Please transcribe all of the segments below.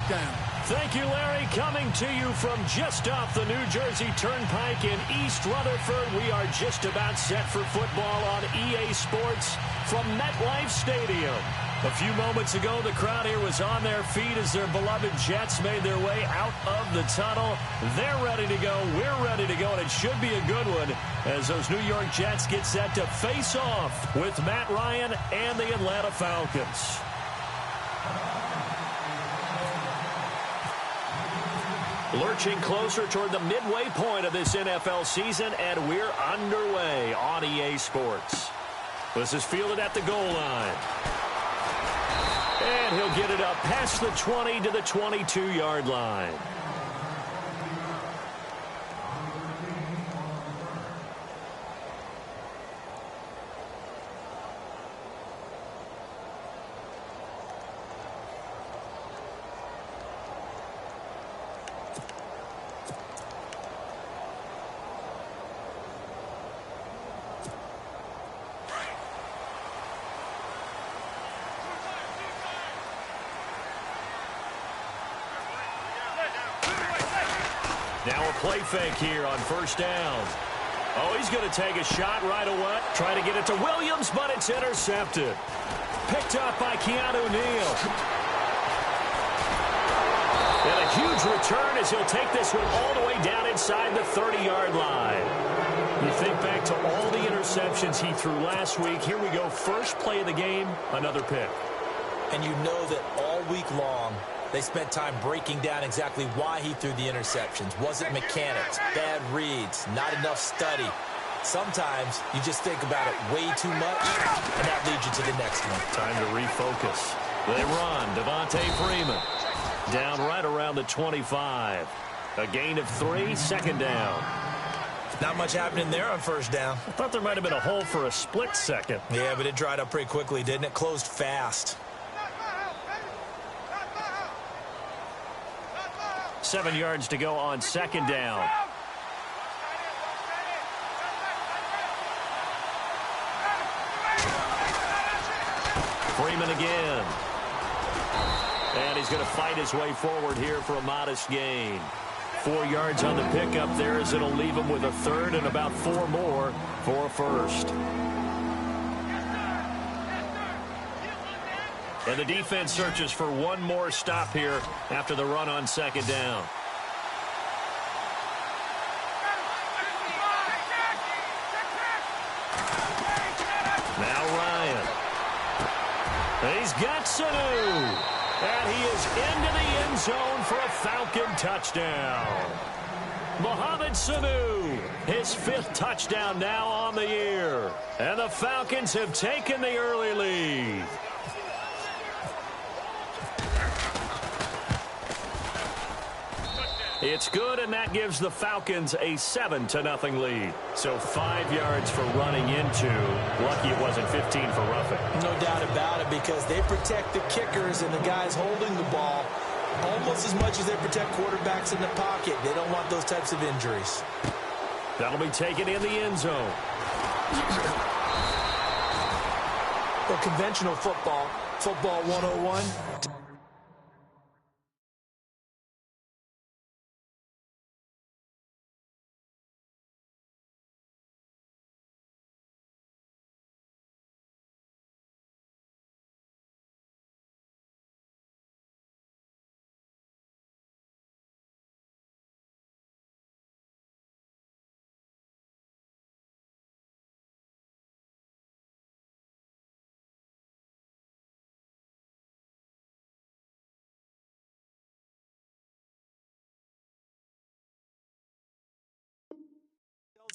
down. Thank you, Larry. Coming to you from just off the New Jersey Turnpike in East Rutherford, we are just about set for football on EA Sports from MetLife Stadium. A few moments ago, the crowd here was on their feet as their beloved Jets made their way out of the tunnel. They're ready to go. We're ready to go, and it should be a good one as those New York Jets get set to face off with Matt Ryan and the Atlanta Falcons. Lurching closer toward the midway point of this NFL season, and we're underway on EA Sports. This is fielded at the goal line. And he'll get it up past the 20 to the 22-yard line. Now a play fake here on first down. Oh, he's going to take a shot right away. Trying to get it to Williams, but it's intercepted. Picked up by Keanu Neal. And a huge return as he'll take this one all the way down inside the 30-yard line. You think back to all the interceptions he threw last week. Here we go. First play of the game, another pick. And you know that all week long, they spent time breaking down exactly why he threw the interceptions. Was it mechanics, bad reads, not enough study? Sometimes you just think about it way too much, and that leads you to the next one. Time to refocus. They run. Devontae Freeman down right around the 25. A gain of 3, second down. Not much happening there on first down. I thought there might have been a hole for a split second. Yeah, but it dried up pretty quickly, didn't it? Closed fast. 7 yards to go on second down. Freeman again. And he's going to fight his way forward here for a modest gain. 4 yards on the pickup there as it'll leave him with a third and about 4 more for a first. And the defense searches for one more stop here after the run on second down. Now Ryan. He's got Sanu. And he is into the end zone for a Falcon touchdown. Mohamed Sanu, his 5th touchdown now on the year. And the Falcons have taken the early lead. It's good, and that gives the Falcons a 7-0 lead. So 5 yards for running into. Lucky it wasn't 15 for roughing. No doubt about it, because they protect the kickers and the guys holding the ball almost as much as they protect quarterbacks in the pocket. They don't want those types of injuries. That'll be taken in the end zone. Well, conventional football 101.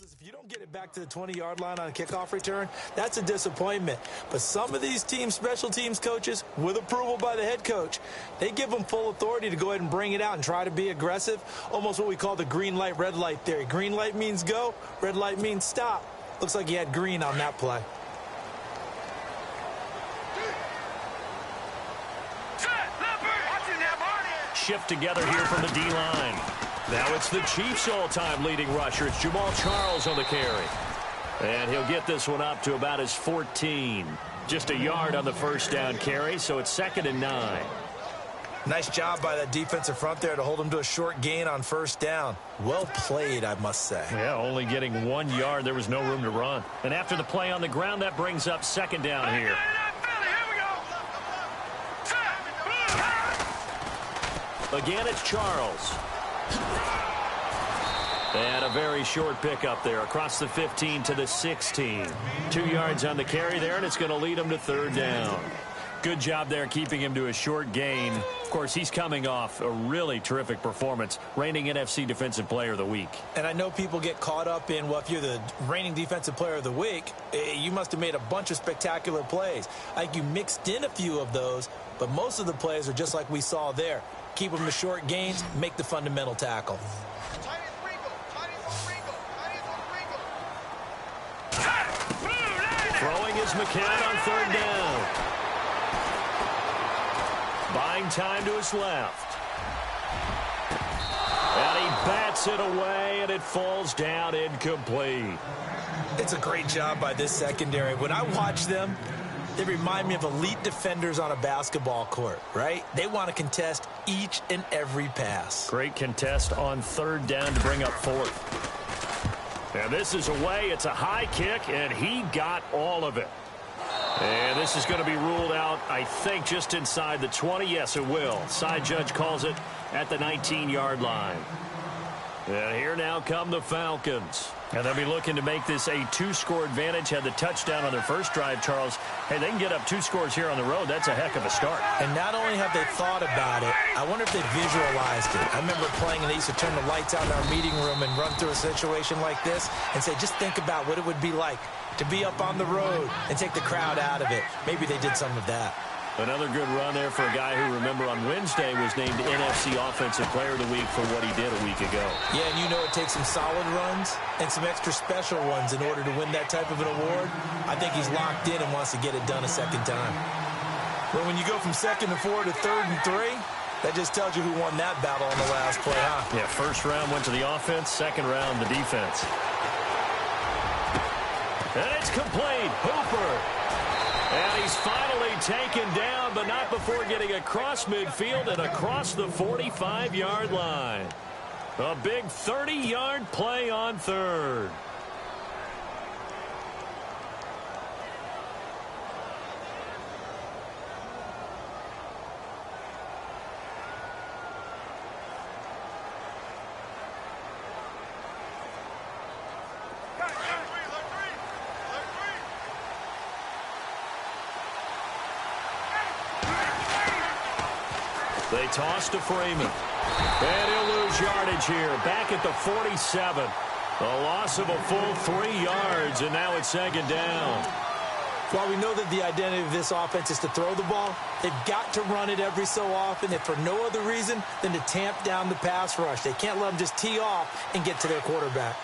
If you don't get it back to the 20-yard line on a kickoff return, that's a disappointment. But some of these teams, special teams coaches, with approval by the head coach, they give them full authority to go ahead and bring it out and try to be aggressive, almost what we call the green light, red light theory. Green light means go, red light means stop. Looks like he had green on that play. Shift together here from the D-line. Now it's the Chiefs' all-time leading rusher. It's Jamal Charles on the carry. And he'll get this one up to about his 14. Just a yard on the first down carry, so it's 2nd and 9. Nice job by that defensive front there to hold him to a short gain on first down. Well played, I must say. Yeah, only getting 1 yard. There was no room to run. And after the play on the ground, that brings up second down here. Again, it's Charles. And a very short pickup there across the 15 to the 16. 2 yards on the carry there, and it's going to lead him to third down. Good job there keeping him to a short gain. Of course, he's coming off a really terrific performance, reigning NFC Defensive Player of the Week. And I know people get caught up in, well, if you're the reigning Defensive Player of the Week, you must have made a bunch of spectacular plays. I think you mixed in a few of those, but most of the plays are just like we saw there. Keep them to short gains, make the fundamental tackle. Throwing is McCann on third down. Buying time to his left. And he bats it away, and it falls down incomplete. It's a great job by this secondary. When I watch them, they remind me of elite defenders on a basketball court, right? They want to contest each and every pass. Great contest on third down to bring up fourth. And this is away. It's a high kick, and he got all of it. And this is going to be ruled out, I think, just inside the 20. Yes, it will. Side judge calls it at the 19-yard line. And here now come the Falcons. And they'll be looking to make this a 2-score advantage. Had the touchdown on their first drive, Charles. Hey, they can get up 2 scores here on the road. That's a heck of a start. And not only have they thought about it, I wonder if they visualized it. I remember playing, and they used to turn the lights out in our meeting room and run through a situation like this and say, just think about what it would be like to be up on the road and take the crowd out of it. Maybe they did some of that. Another good run there for a guy who, remember, on Wednesday was named NFC Offensive Player of the Week for what he did a week ago. Yeah, and you know it takes some solid runs and some extra special ones in order to win that type of an award. I think he's locked in and wants to get it done a second time. But when you go from 2nd and 4 to 3rd and 3, that just tells you who won that battle on the last play, huh? Yeah, first round went to the offense, second round the defense. And it's complete. Hooper. And he's finally taken down, but not before getting across midfield and across the 45-yard line. A big 30-yard play on third. They toss to Freeman. And he'll lose yardage here. Back at the 47. A loss of a full 3 yards, and now it's second down. While we know that the identity of this offense is to throw the ball, they've got to run it every so often, if for no other reason than to tamp down the pass rush. They can't let them just tee off and get to their quarterback.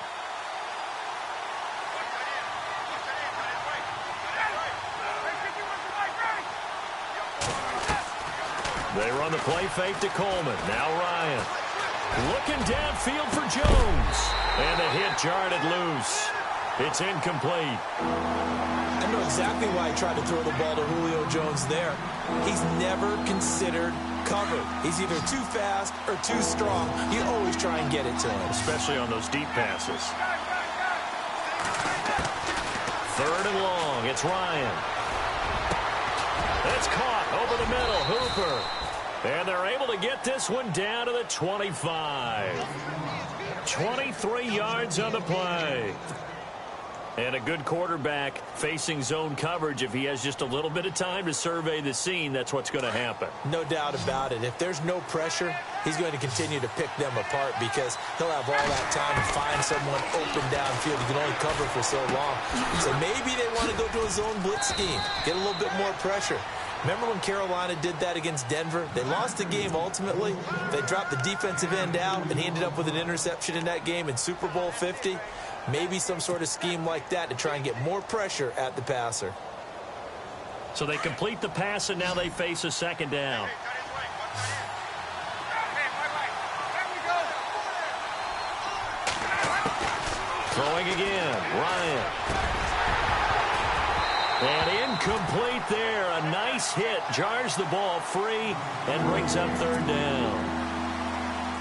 They run the play fake to Coleman. Now Ryan. Looking downfield for Jones. And the hit jarred it loose. It's incomplete. I know exactly why he tried to throw the ball to Julio Jones there. He's never considered cover. He's either too fast or too strong. You always try and get it to him. Especially on those deep passes. Third and long. It's Ryan. It's caught over the middle. Hooper. And they're able to get this one down to the 25. 23 yards on the play. And a good quarterback facing zone coverage. If he has just a little bit of time to survey the scene, that's what's going to happen. No doubt about it. If there's no pressure, he's going to continue to pick them apart because he'll have all that time to find someone open downfield. He can only cover for so long. So maybe they want to go to a zone blitz scheme, get a little bit more pressure. Remember when Carolina did that against Denver? They lost the game ultimately. They dropped the defensive end out, and he ended up with an interception in that game in Super Bowl 50. Maybe some sort of scheme like that to try and get more pressure at the passer. So they complete the pass, and now they face a second down. Throwing again, Ryan. And Incomplete there. A nice hit. Jars the ball free and brings up third down.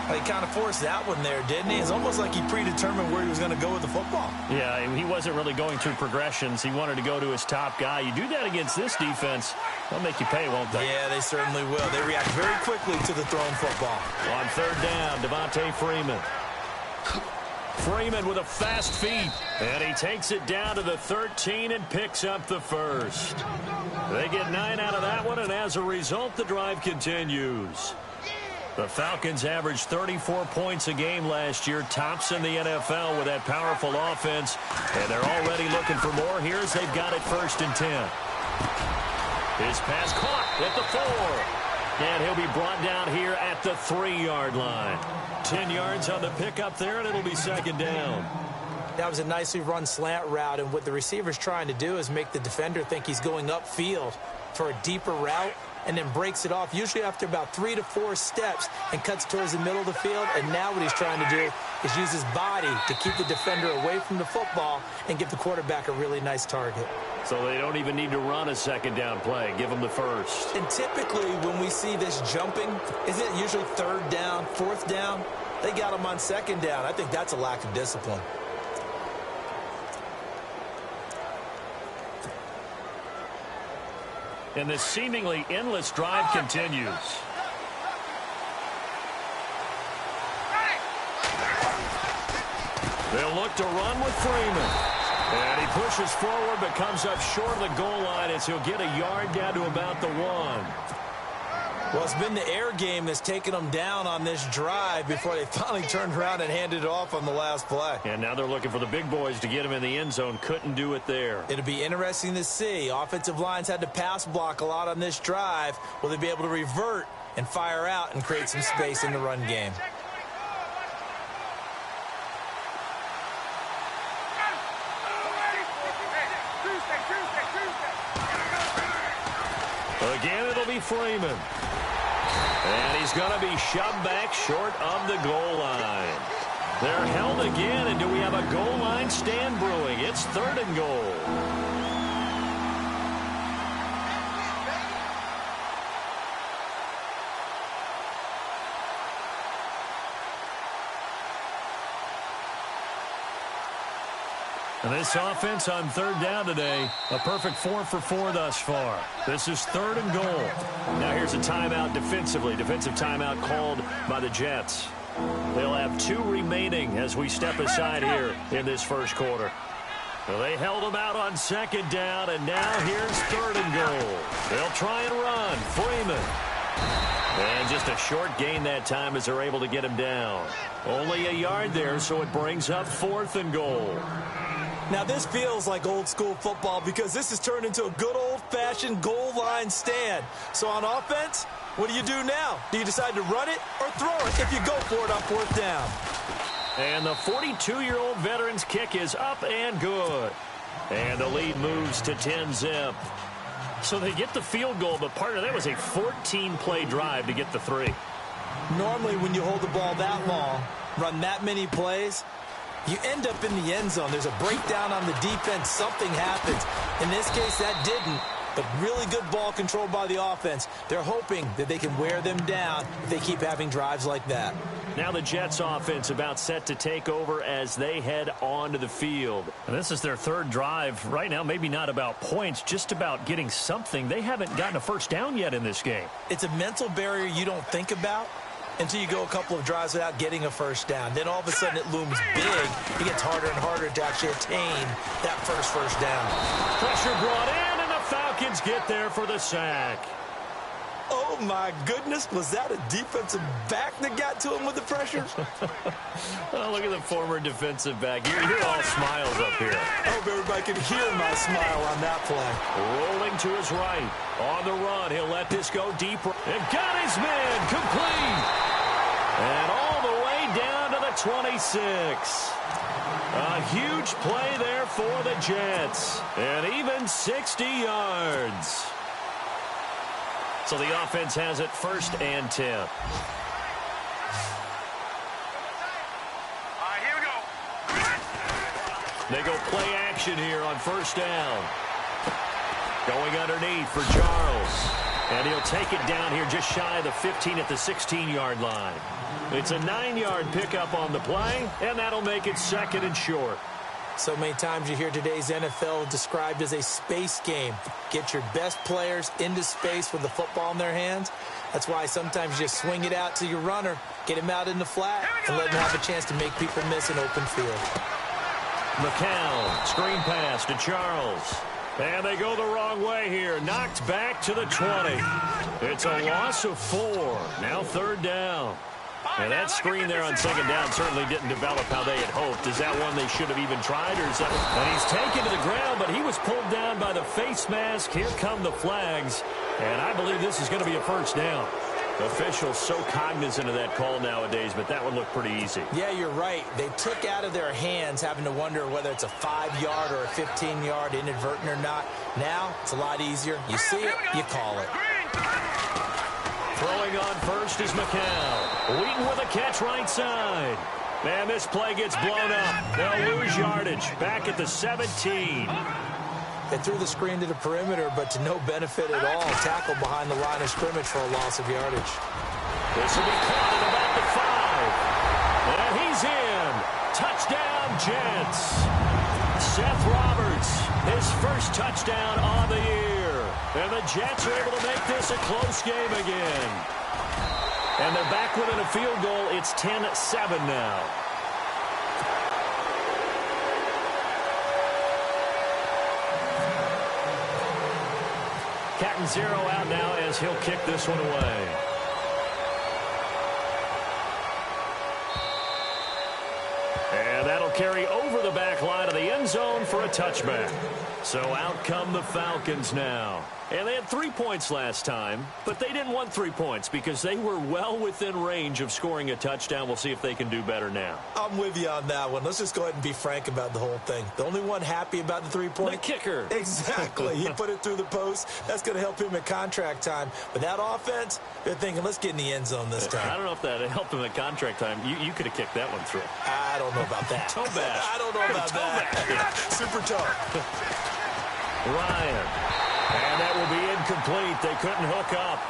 He kind of forced that one there, didn't he? It's almost like he predetermined where he was going to go with the football. Yeah, he wasn't really going through progressions. He wanted to go to his top guy. You do that against this defense, they'll make you pay, won't they? Yeah, they certainly will. They react very quickly to the thrown football. On third down, Devontae Freeman. Freeman with a fast feet, and he takes it down to the 13 and picks up the first. They get 9 out of that one, and as a result, the drive continues. The Falcons averaged 34 points a game last year, tops in the NFL with that powerful offense, and they're already looking for more. Here's they've got it 1st and 10. His pass caught at the 4, and he'll be brought down here at the 3-yard line. 10 yards on the pickup there, and it'll be 2nd down. That was a nicely run slant route, and what the receiver's trying to do is make the defender think he's going upfield for a deeper route, and then breaks it off, usually after about 3 to 4 steps, and cuts towards the middle of the field. And now what he's trying to do is use his body to keep the defender away from the football and give the quarterback a really nice target. So they don't even need to run a 2nd down play. Give them the first. And typically when we see this jumping, isn't it usually 3rd down, 4th down? They got him on 2nd down. I think that's a lack of discipline. And this seemingly endless drive continues. They'll look to run with Freeman. And he pushes forward but comes up short of the goal line as he'll get a yard down to about the 1. Well, it's been the air game that's taken them down on this drive before they finally turned around and handed it off on the last play. And now they're looking for the big boys to get him in the end zone. Couldn't do it there. It'll be interesting to see. Offensive lines had to pass block a lot on this drive. Will they be able to revert and fire out and create some space in the run game? Again, it'll be Freeman. And he's going to be shoved back short of the goal line. They're held again, and do we have a goal line stand brewing? It's 3rd and goal. And this offense on 3rd down today, a perfect 4 for 4 thus far. This is 3rd and goal. Now here's a timeout defensively. Defensive timeout called by the Jets. They'll have 2 remaining as we step aside here in this first quarter. Well, they held them out on 2nd down, and now here's 3rd and goal. They'll try and run. Freeman. And just a short gain that time as they're able to get him down. Only a yard there, so it brings up 4th and goal. Now, this feels like old-school football because this has turned into a good old-fashioned goal line stand. So on offense, what do you do now? Do you decide to run it or throw it if you go for it on 4th down? And the 42-year-old veteran's kick is up and good. And the lead moves to 10-zip. So they get the field goal, but part of that was a 14-play drive to get the 3. Normally, when you hold the ball that long, run that many plays, you end up in the end zone. There's a breakdown on the defense. Something happens. In this case, that didn't. But really good ball control by the offense. They're hoping that they can wear them down if they keep having drives like that. Now the Jets offense about set to take over as they head onto the field. And this is their 3rd drive. Right now, maybe not about points, just about getting something. They haven't gotten a first down yet in this game. It's a mental barrier you don't think about until you go a couple of drives without getting a first down. Then all of a sudden it looms big. It gets harder and harder to actually attain that first down. Pressure brought in, and the Falcons get there for the sack. Oh, my goodness. Was that a defensive back that got to him with the pressure? Oh, look at the former defensive back. You're all smiles up here. I hope everybody can hear my smile on that play. Rolling to his right. On the run, he'll let this go deeper. And got his man complete. And all the way down to the 26. A huge play there for the Jets. And even 60 yards. So the offense has it 1st and 10. All right, here we go. They go play action here on 1st down. Going underneath for Charles. And he'll take it down here just shy of the 15 at the 16-yard line. It's a 9-yard pickup on the play, and that'll make it 2nd and short. So many times you hear today's NFL described as a space game. Get your best players into space with the football in their hands. That's why sometimes you just swing it out to your runner, get him out in the flat, and let him have a chance to make people miss an open field. McCown, screen pass to Charles. And they go the wrong way here. Knocked back to the 20. It's a loss of 4. Now 3rd down. And that screen there on 2nd down certainly didn't develop how they had hoped. Is that one they should have even tried? Or is that... And he's taken to the ground, but he was pulled down by the face mask. Here come the flags. And I believe this is going to be a 1st down. Officials so cognizant of that call nowadays, but that one looked pretty easy. Yeah, you're right. They took out of their hands having to wonder whether it's a 5-yard or a 15-yard inadvertent or not. Now, it's a lot easier. You see it, you call it. Throwing on first is McCown. Wheaton with a catch right side. Man, this play gets blown up. They'll lose yardage. Back at the 17. They threw the screen to the perimeter, but to no benefit at all. Tackled behind the line of scrimmage for a loss of yardage. This will be caught at about the 5. And he's in. Touchdown, Jets. Seth Roberts, his first touchdown on the year. And the Jets are able to make this a close game again. And they're back within a field goal. It's 10-7 now. Captain Zero out now as he'll kick this one away. And that'll carry over the back line of the end zone for a touchback. So out come the Falcons now. And they had 3 points last time, but they didn't want 3 points because they were well within range of scoring a touchdown. We'll see if they can do better now. I'm with you on that one. Let's just go ahead and be frank about the whole thing. The only one happy about the 3-point? The kicker. Exactly. He put it through the post. That's going to help him at contract time. But that offense, they're thinking, let's get in the end zone this time. I don't know if that helped him at contract time. You could have kicked that one through. I don't know about that. Toe bash. I don't know about that. Yeah. Super toe. Ryan. And that will be incomplete. They couldn't hook up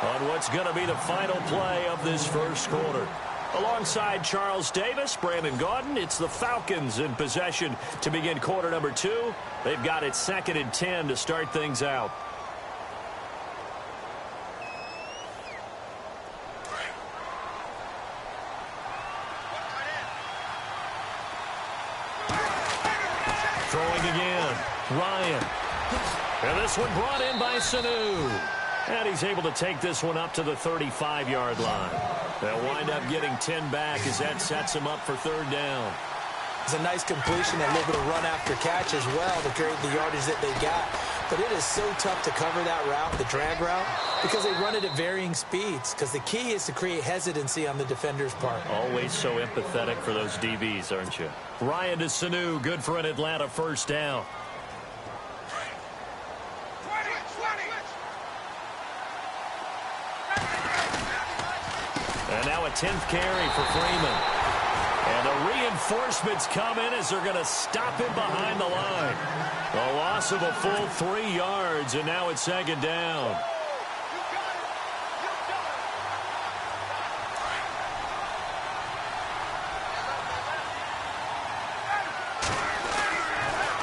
on what's going to be the final play of this first quarter. Alongside Charles Davis, Brandon Gaudin, it's the Falcons in possession to begin quarter number 2. They've got it 2nd and 10 to start things out. Throwing again. Ryan. And this one brought in by Sanu. And he's able to take this one up to the 35-yard line. They'll wind up getting 10 back as that sets him up for 3rd down. It's a nice completion, a little bit of run after catch as well to create the yardage that they got. But it is so tough to cover that route, the drag route, because they run it at varying speeds. Because the key is to create hesitancy on the defender's part. Always so empathetic for those DBs, aren't you? Ryan to Sanu, good for an Atlanta 1st down. And now a 10th carry for Freeman. And the reinforcements come in as they're going to stop him behind the line. A loss of a full 3 yards, and now it's 2nd down.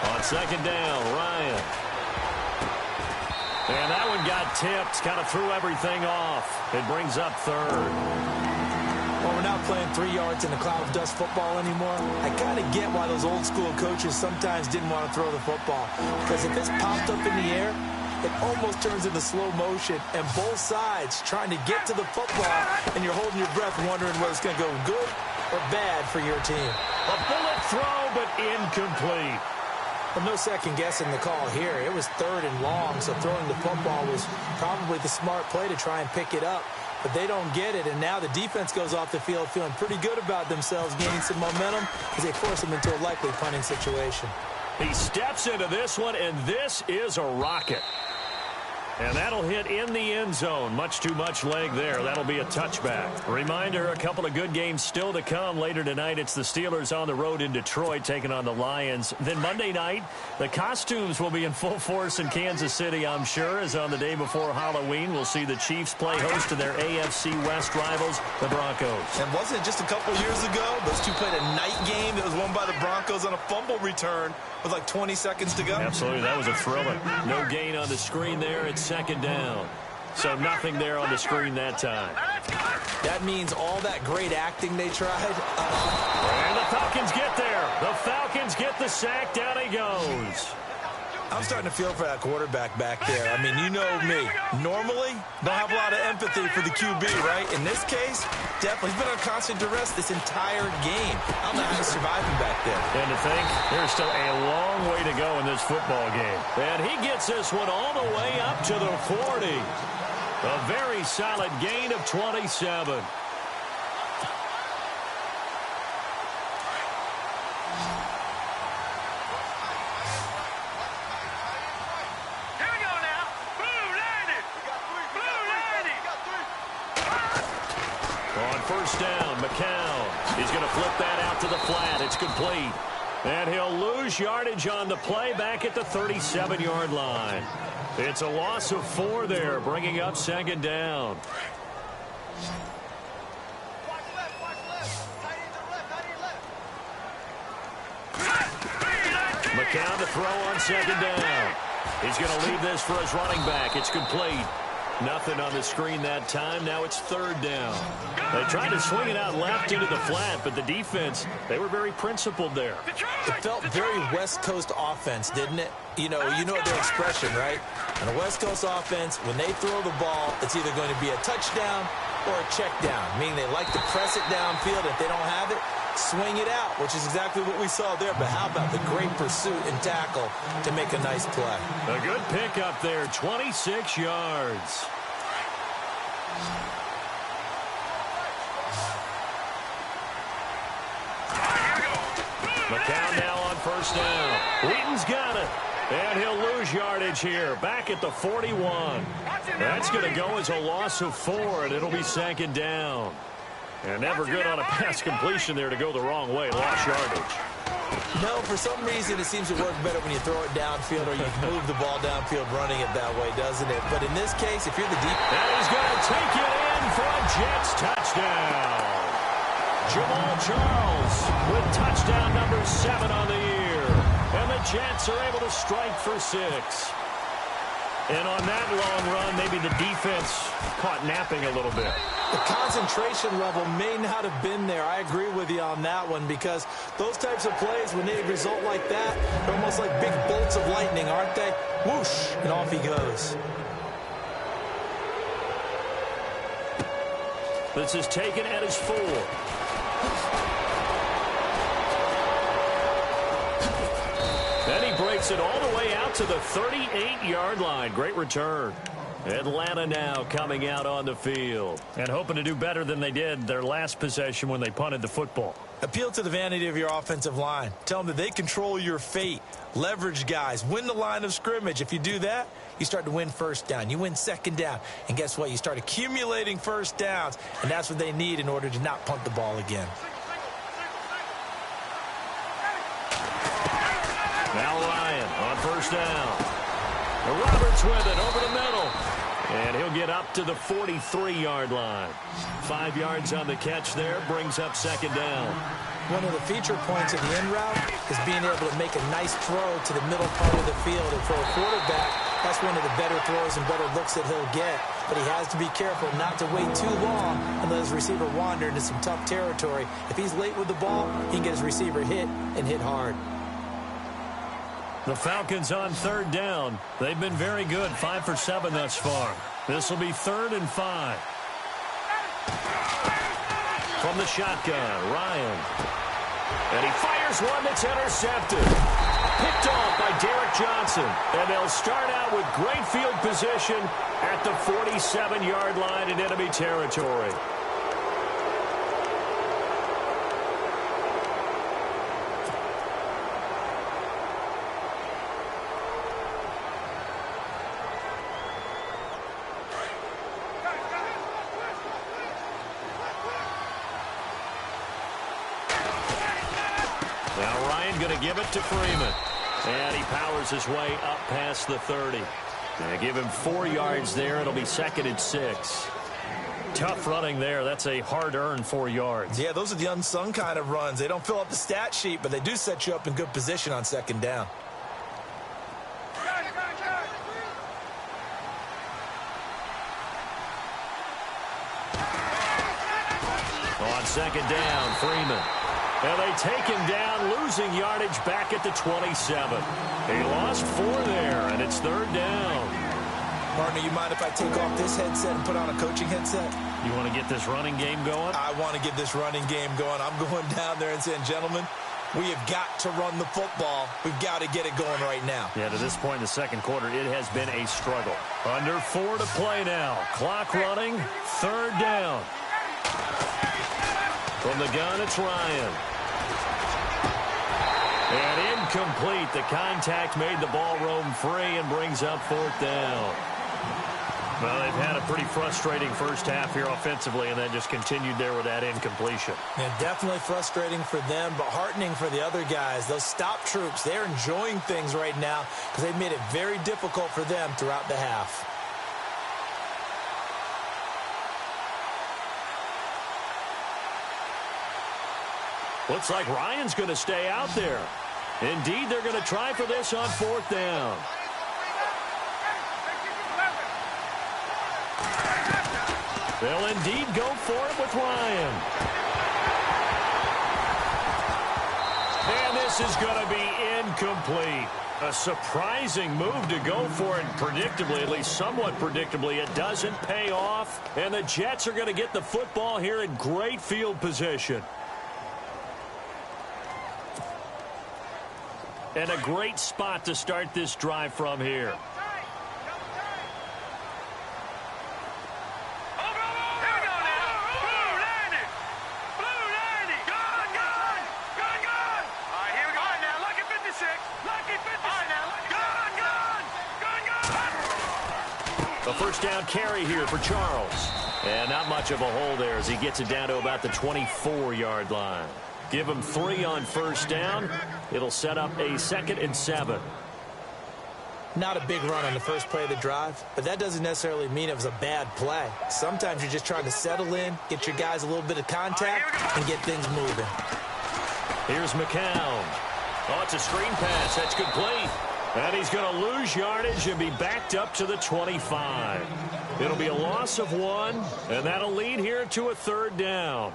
On 2nd down, Ryan. And that one got tipped, kind of threw everything off. It brings up 3rd. Well, we're not playing 3 yards in a cloud of dust football anymore. I kind of get why those old school coaches sometimes didn't want to throw the football. Because if it's popped up in the air, it almost turns into slow motion. And both sides trying to get to the football, and you're holding your breath wondering whether it's going to go good or bad for your team. A bullet throw, but incomplete. Well, no second guessing the call here. It was 3rd and long, so throwing the football was probably the smart play to try and pick it up. But they don't get it, and now the defense goes off the field feeling pretty good about themselves, gaining some momentum as they force them into a likely punting situation. He steps into this one, and this is a rocket. And that'll hit in the end zone. Much too much leg there. That'll be a touchback. Reminder, a couple of good games still to come later tonight. It's the Steelers on the road in Detroit taking on the Lions. Then Monday night, the costumes will be in full force in Kansas City, I'm sure, as on the day before Halloween, we'll see the Chiefs play host to their AFC West rivals, the Broncos. And wasn't it just a couple years ago, those two played a night game that was won by the Broncos on a fumble return with like 20 seconds to go? Absolutely, that was a thriller. No gain on the screen there. It's second down. So nothing there on the screen that time. That means all that great acting they tried. And the Falcons get there. The Falcons get the sack. Down he goes. I'm starting to feel for that quarterback back there. I mean, you know me. Normally, don't have a lot of empathy for the QB, right? In this case, definitely. He's been on constant duress this entire game. I don't know how he's surviving back there. And to think, there's still a long way to go in this football game. And he gets this one all the way up to the 40. A very solid gain of 27. First down, McCown. He's going to flip that out to the flat. It's complete. And he'll lose yardage on the play back at the 37-yard line. It's a loss of 4 there, bringing up second down. McCown to throw on second down. He's going to leave this for his running back. It's complete. Nothing on the screen that time. Now it's third down. They tried to swing it out left into the flat, but the defense, they were very principled there. It felt very West Coast offense, didn't it? You know their expression, right? On a West Coast offense, when they throw the ball, it's either going to be a touchdown or a check down, meaning they like to press it downfield. If they don't have it, swing it out, which is exactly what we saw there. But how about the great pursuit and tackle to make a nice play? A good pickup there, 26 yards. McCown now on first down. Wheaton's got it. And he'll lose yardage here, back at the 41. That's going to go as a loss of 4, and it'll be second down. And never good on a pass completion there to go the wrong way. Lost yardage. No, for some reason it seems to work better when you throw it downfield or you move the ball downfield running it that way, doesn't it? But in this case, if you're the deep... And he's going to take it in for a Jets touchdown. Jamal Charles with touchdown number 7 on the year. And the Jets are able to strike for 6. And on that long run, maybe the defense caught napping a little bit. The concentration level may not have been there. I agree with you on that one, because those types of plays, when they result like that, they're almost like big bolts of lightning, aren't they? Whoosh, and off he goes. This is taken at his 4. Then he breaks it all the way out to the 38-yard line. Great return. Atlanta now coming out on the field and hoping to do better than they did their last possession when they punted the football. Appeal to the vanity of your offensive line. Tell them that they control your fate. Leverage guys. Win the line of scrimmage. If you do that, you start to win first down. You win second down. And guess what? You start accumulating first downs. And that's what they need in order to not punt the ball again. Now Ryan on first down. Roberts with it over the middle. And he'll get up to the 43-yard line. 5 yards on the catch there. Brings up second down. One of the feature points of the end route is being able to make a nice throw to the middle part of the field. And for a quarterback, that's one of the better throws and better looks that he'll get. But he has to be careful not to wait too long and let his receiver wander into some tough territory. If he's late with the ball, he can get his receiver hit and hit hard. The Falcons on third down. They've been very good, 5 for 7 thus far. This will be 3rd and 5. From the shotgun, Ryan. And he fires one that's intercepted. Picked off by Derek Johnson. And they'll start out with great field position at the 47-yard line in enemy territory. Now Ryan going to give it to Freeman. And he powers his way up past the 30. They give him 4 yards there. It'll be 2nd and 6. Tough running there. That's a hard-earned 4 yards. Yeah, those are the unsung kind of runs. They don't fill up the stat sheet, but they do set you up in good position on 2nd down. On 2nd down, Freeman. And they take him down, losing yardage back at the 27. He lost 4 there, and it's 3rd down. Partner, you mind if I take off this headset and put on a coaching headset? You want to get this running game going? I want to get this running game going. I'm going down there and saying, gentlemen, we have got to run the football. We've got to get it going right now. Yeah, to this point in the 2nd quarter, it has been a struggle. Under 4 to play now. Clock running, 3rd down. From the gun, it's Ryan. And incomplete. The contact made the ball roam free and brings up 4th down. Well, they've had a pretty frustrating first half here offensively, and then just continued there with that incompletion. Yeah, definitely frustrating for them, but heartening for the other guys. Those stop troops, they're enjoying things right now because they've made it very difficult for them throughout the half. Looks like Ryan's going to stay out there. Indeed, they're going to try for this on 4th down. They'll indeed go for it with Ryan. And this is going to be incomplete. A surprising move to go for it predictably, at least somewhat predictably. It doesn't pay off, and the Jets are going to get the football here in great field position. And a great spot to start this drive from here. A first down carry here for Charles. And not much of a hole there as he gets it down to about the 24-yard line. Give him 3 on first down. It'll set up a 2nd and 7. Not a big run on the first play of the drive, but that doesn't necessarily mean it was a bad play. Sometimes you're just trying to settle in, get your guys a little bit of contact, and get things moving. Here's McCown. Oh, it's a screen pass. That's complete. And he's going to lose yardage and be backed up to the 25. It'll be a loss of 1, and that'll lead here to a 3rd down.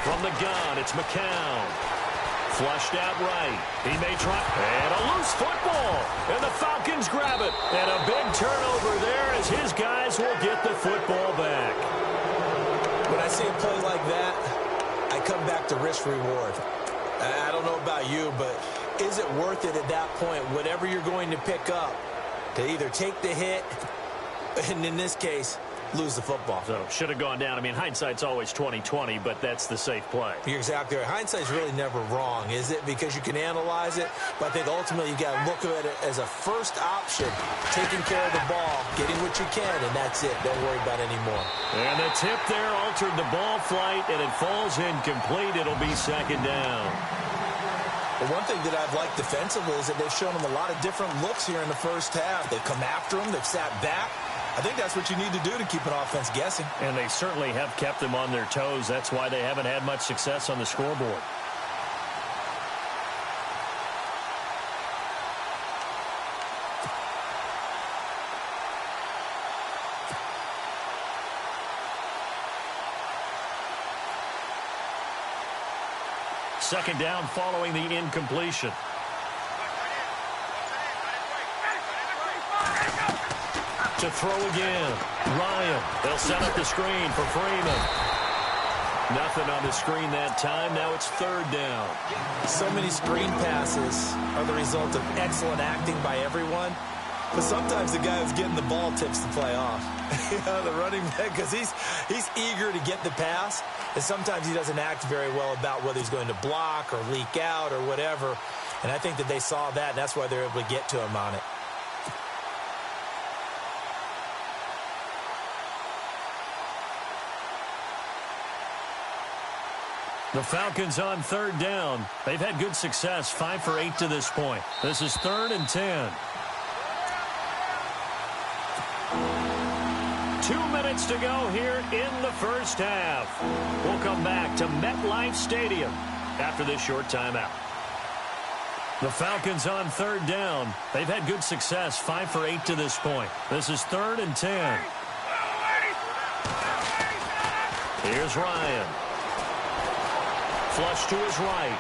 From the gun, it's McCown. Flushed out right. He may try. And a loose football. And the Falcons grab it. And a big turnover there as his guys will get the football back. When I see a play like that, I come back to risk-reward. I don't know about you, but is it worth it at that point, whatever you're going to pick up, to either take the hit, and in this case, lose the football? So, should have gone down. I mean, hindsight's always 20/20, but that's the safe play. You're exactly right. Hindsight's really never wrong, is it? Because you can analyze it, but I think ultimately you got to look at it as a first option, taking care of the ball, getting what you can, and that's it. Don't worry about it anymore. And the tip there altered the ball flight, and it falls incomplete. It'll be 2nd down. But one thing that I've liked defensively is that they've shown them a lot of different looks here in the first half. They've come after them. They've sat back. I think that's what you need to do to keep an offense guessing. And they certainly have kept them on their toes. That's why they haven't had much success on the scoreboard. Second down following the incompletion. To throw again. Ryan. They'll set up the screen for Freeman. Nothing on the screen that time. Now it's 3rd down. So many screen passes are the result of excellent acting by everyone. But sometimes the guy who's getting the ball tips the play off. The running back, because he's eager to get the pass, and sometimes he doesn't act very well about whether he's going to block or leak out or whatever. And I think that they saw that, and that's why they're able to get to him on it. The Falcons on third down. They've had good success, 5 for 8 to this point. This is 3rd and 10. 2 minutes to go here in the first half. We'll come back to MetLife Stadium after this short timeout. The Falcons on third down. They've had good success, 5 for 8 to this point. This is 3rd and 10. Here's Ryan. Flush to his right.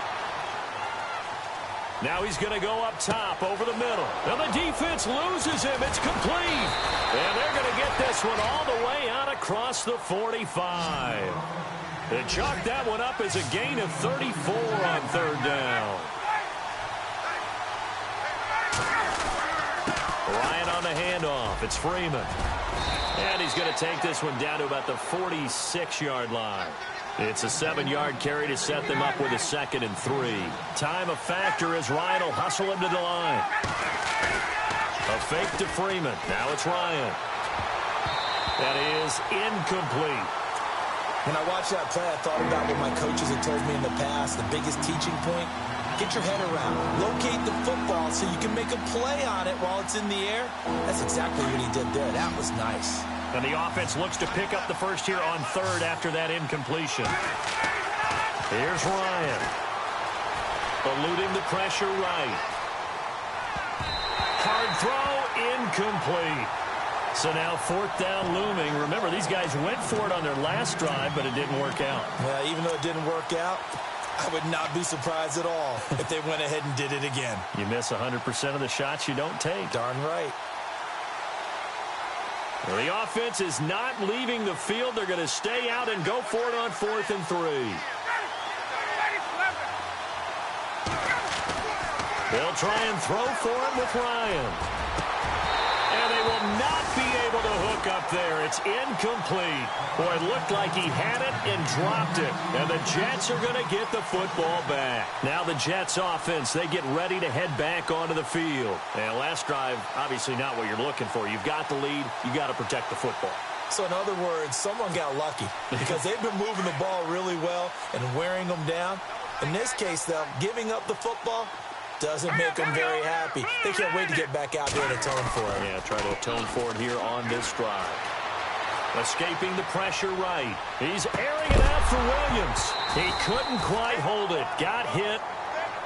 Now he's going to go up top over the middle. And the defense loses him. It's complete. And they're going to get this one all the way out across the 45. They chalked that one up as a gain of 34 on third down. Ryan on the handoff. It's Freeman. And he's going to take this one down to about the 46-yard line. It's a 7-yard carry to set them up with a 2nd and 3. Time a factor as Ryan will hustle him to the line. A fake to Freeman. Now it's Ryan. That is incomplete. When I watched that play, I thought about what my coaches had told me in the past. The biggest teaching point, get your head around. Locate the football so you can make a play on it while it's in the air. That's exactly what he did there. That was nice. And the offense looks to pick up the first here on third after that incompletion. Here's Ryan. Eluding the pressure right. Hard throw, incomplete. So now 4th down looming. Remember, these guys went for it on their last drive, but it didn't work out. Yeah, even though it didn't work out, I would not be surprised at all if they went ahead and did it again. You miss 100% of the shots you don't take. Darn right. Well, the offense is not leaving the field. They're going to stay out and go for it on 4th and 3. They'll try and throw for him with Ryan. And they will not be able to hook up there. It's incomplete. Boy, it looked like he had it and dropped it. And the Jets are going to get the football back. Now the Jets offense, they get ready to head back onto the field. And last drive, obviously not what you're looking for. You've got the lead. You got to protect the football. So in other words, someone got lucky because they've been moving the ball really well and wearing them down. In this case, though, giving up the football doesn't make them very happy. They can't wait to get back out there and atone for it. Yeah, try to atone for it here on this drive. Escaping the pressure right. He's airing it out for Williams. He couldn't quite hold it. Got hit.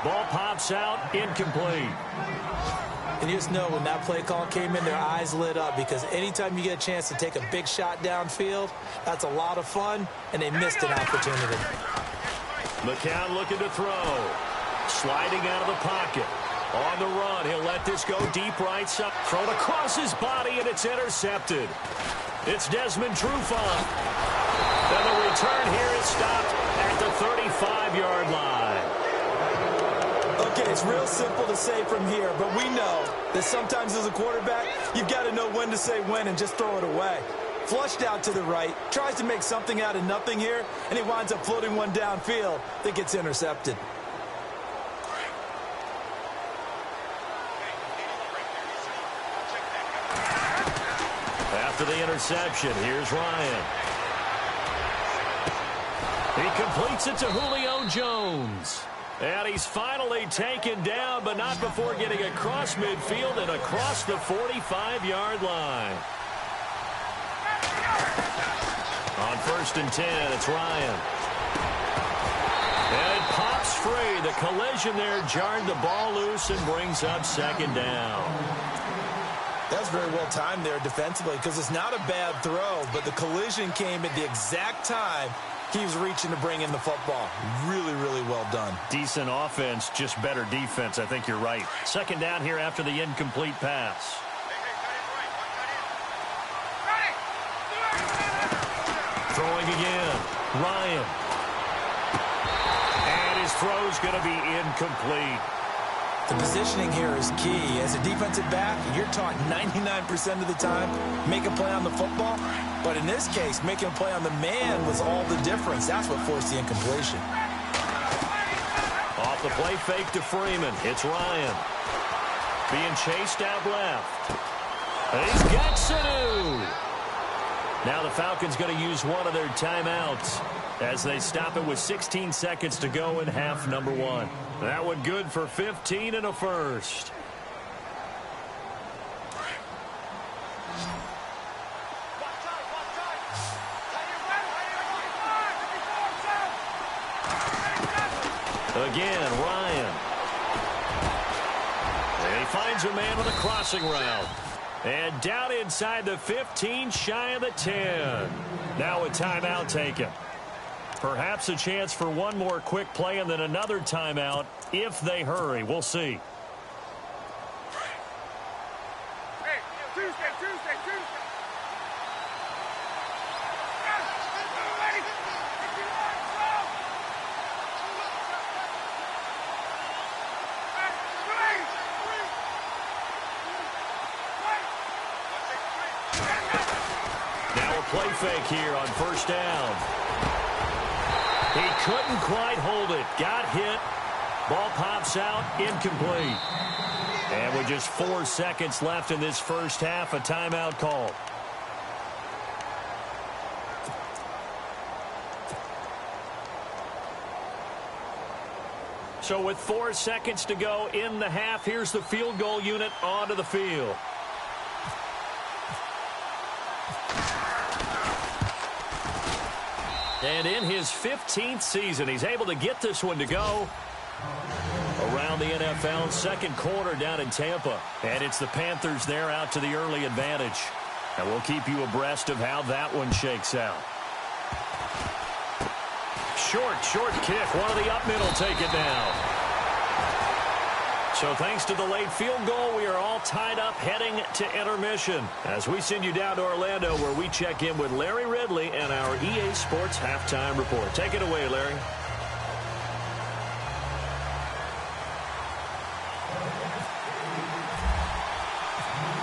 Ball pops out. Incomplete. And you just know when that play call came in, their eyes lit up because anytime you get a chance to take a big shot downfield, that's a lot of fun, and they missed an opportunity. McCown looking to throw. Sliding out of the pocket. On the run, he'll let this go deep right side. Thrown across his body, and it's intercepted. It's Desmond Trufant. Then the return here is stopped at the 35-yard line. Okay, it's real simple to say from here, but we know that sometimes as a quarterback, you've got to know when to say when and just throw it away. Flushed out to the right, tries to make something out of nothing here, and he winds up floating one downfield that gets intercepted. After the interception, here's Ryan. He completes it to Julio Jones. And he's finally taken down, but not before getting across midfield and across the 45-yard line. On 1st and 10, it's Ryan. And it pops free. The collision there jarred the ball loose and brings up 2nd down. That was very well timed there defensively because it's not a bad throw, but the collision came at the exact time he was reaching to bring in the football. Really, really well done. Decent offense, just better defense. I think you're right. 2nd down here after the incomplete pass. Throwing again. Ryan. And his throw's going to be incomplete. The positioning here is key. As a defensive back, you're taught 99% of the time, make a play on the football. But in this case, making a play on the man was all the difference. That's what forced the incompletion. Off the play fake to Freeman. It's Ryan. Being chased out left. And he's got Sanu. Now the Falcons going to use one of their timeouts as they stop it with 16 seconds to go in half number 1. That one good for 15 and a first. Again, Ryan. And he finds a man with a crossing route. And down inside the 15, shy of the 10. Now a timeout taken. Perhaps a chance for one more quick play and then another timeout if they hurry. We'll see. Now a play fake here on first down. He couldn't quite hold it. Got hit. Ball pops out. Incomplete. And with just 4 seconds left in this first half, a timeout called. So with 4 seconds to go in the half, here's the field goal unit onto the field. And in his 15th season, he's able to get this one to go around the NFL. Second quarter down in Tampa. And it's the Panthers there out to the early advantage. And we'll keep you abreast of how that one shakes out. Short kick. One of the up middle take it down. So thanks to the late field goal, we are all tied up heading to intermission as we send you down to Orlando where we check in with Larry Ridley and our EA Sports Halftime Report. Take it away, Larry.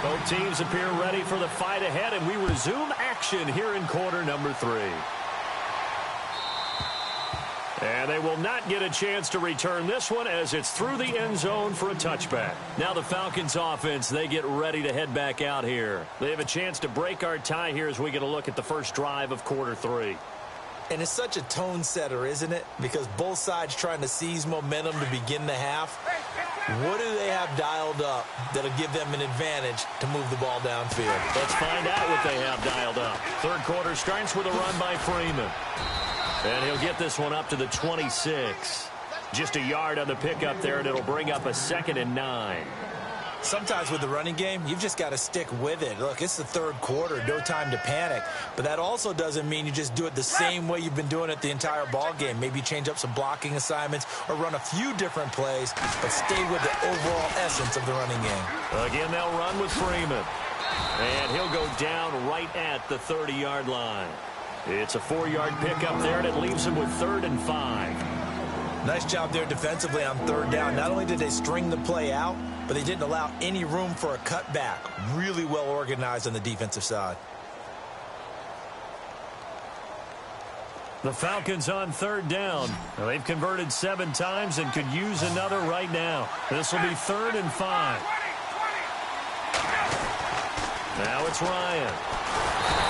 Both teams appear ready for the fight ahead, and we resume action here in quarter number 3. And they will not get a chance to return this one as it's through the end zone for a touchback. Now the Falcons offense, they get ready to head back out here. They have a chance to break our tie here as we get a look at the first drive of quarter 3. And it's such a tone setter, isn't it? Because both sides trying to seize momentum to begin the half. What do they have dialed up that'll give them an advantage to move the ball downfield? Let's find out what they have dialed up. Third quarter starts with a run by Freeman. And he'll get this one up to the 26. Just a yard on the pickup there, and it'll bring up a 2nd and 9. Sometimes with the running game, you've just got to stick with it. Look, it's the third quarter, no time to panic. But that also doesn't mean you just do it the same way you've been doing it the entire ball game. Maybe change up some blocking assignments or run a few different plays, but stay with the overall essence of the running game. Again, they'll run with Freeman. And he'll go down right at the 30-yard line. It's a 4-yard pickup there, and it leaves him with 3rd and 5. Nice job there defensively on third down. Not only did they string the play out, but they didn't allow any room for a cutback. Really well organized on the defensive side. The Falcons on third down. Well, they've converted 7 times and could use another right now. This will be 3rd and 5. Now it's Ryan.